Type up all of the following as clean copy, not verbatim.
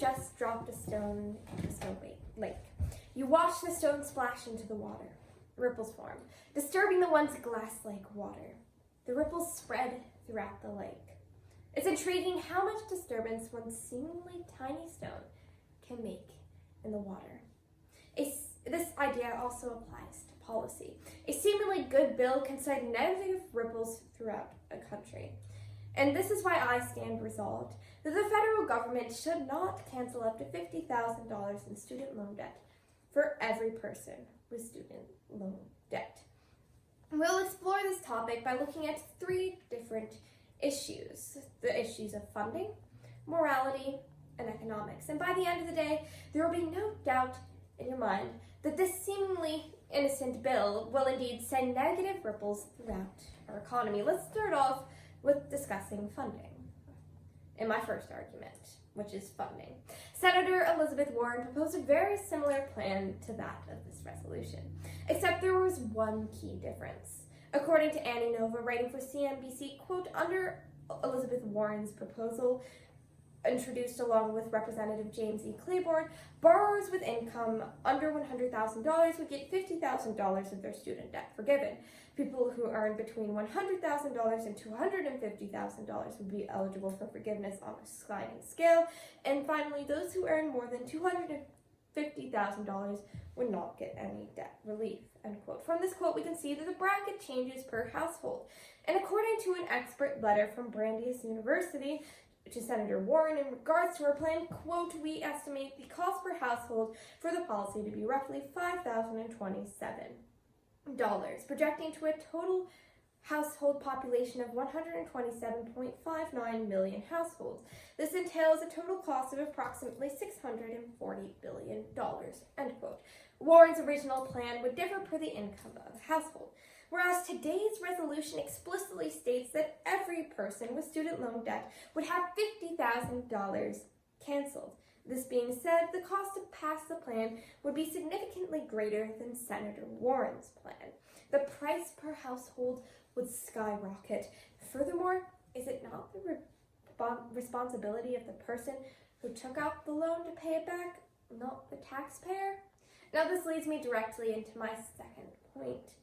just dropped a stone into a snow lake. You watch the stone splash into the water. Ripples form, disturbing the once glass-like water. The ripples spread throughout the lake. It's intriguing how much disturbance one seemingly tiny stone can make in the water. This idea also applies to policy. A seemingly good bill can send negative ripples throughout a country. And this is why I stand resolved that the federal government should not cancel up to $50,000 in student loan debt for every person with student loan debt. We'll explore this topic by looking at 3 different issues: the issues of funding, morality, and economics. And by the end of the day, there will be no doubt in your mind that this seemingly innocent bill will indeed send negative ripples throughout our economy. Let's start off with discussing funding. In my first argument, which is funding, Senator Elizabeth Warren proposed a very similar plan to that of this resolution, except there was one key difference. According to Annie Nova, writing for CNBC, quote, under Elizabeth Warren's proposal, introduced along with Representative James E. Claiborne, borrowers with income under $100,000 would get $50,000 of their student debt forgiven. People who earn between $100,000 and $250,000 would be eligible for forgiveness on a sliding scale. And finally, those who earn more than $250,000 would not get any debt relief, end quote. From this quote, we can see that the bracket changes per household. And according to an expert letter from Brandeis University to Senator Warren in regards to her plan, quote, we estimate the cost per household for the policy to be roughly $5,027, projecting to a total household population of 127.59 million households. This entails a total cost of approximately $640 billion, end quote. Warren's original plan would differ per the income of the household, whereas today's resolution explicitly states that every person with student loan debt would have $50,000 canceled. This being said, the cost to pass the plan would be significantly greater than Senator Warren's plan. The price per household would skyrocket. Furthermore, is it not the responsibility of the person who took out the loan to pay it back, not the taxpayer? Now this leads me directly into my second point.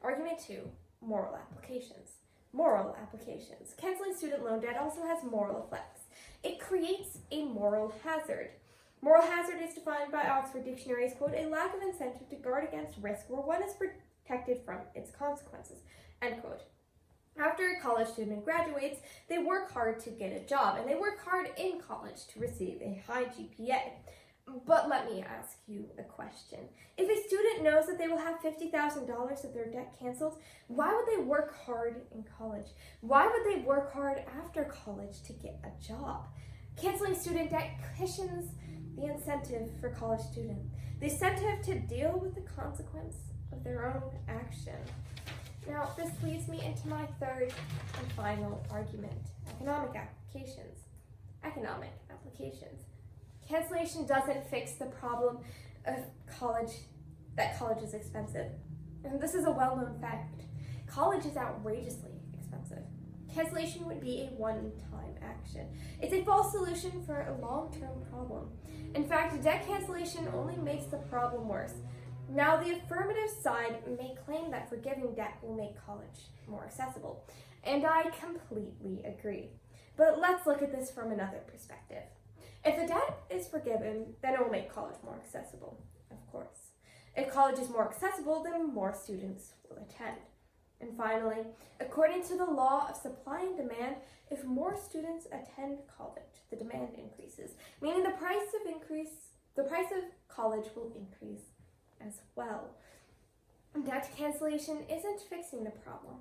Argument 2, moral applications. Moral applications. Canceling student loan debt also has moral effects. It creates a moral hazard. Moral hazard is defined by Oxford Dictionary as, quote, a lack of incentive to guard against risk where one is protected from its consequences, end quote. After a college student graduates, they work hard to get a job, and they work hard in college to receive a high GPA. But let me ask you a question. If a student knows that they will have $50,000 of their debt canceled, why would they work hard in college? Why would they work hard after college to get a job? Canceling student debt cushions the incentive for college students. The incentive to deal with the consequence of their own action. Now, this leads me into my third and final argument, economic applications. Economic applications. Cancellation doesn't fix the problem of that college is expensive. And this is a well-known fact. College is outrageously expensive. Cancellation would be a one-time action. It's a false solution for a long-term problem. In fact, debt cancellation only makes the problem worse. Now, the affirmative side may claim that forgiving debt will make college more accessible, and I completely agree. But let's look at this from another perspective. If the debt is forgiven, then it will make college more accessible, of course. If college is more accessible, then more students will attend. And finally, according to the law of supply and demand, if more students attend college, the demand increases, meaning the price of college will increase as well. Debt cancellation isn't fixing the problem.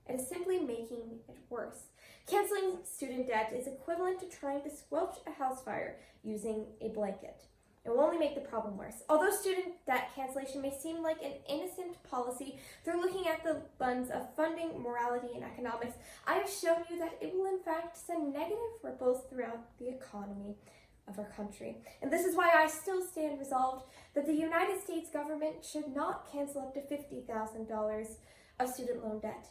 It is simply making it worse. Canceling student debt is equivalent to trying to squelch a house fire using a blanket. It will only make the problem worse. Although student debt cancellation may seem like an innocent policy, through looking at the lens of funding, morality, and economics, I have shown you that it will in fact send negative ripples throughout the economy of our country. And this is why I still stand resolved that the United States government should not cancel up to $50,000 of student loan debt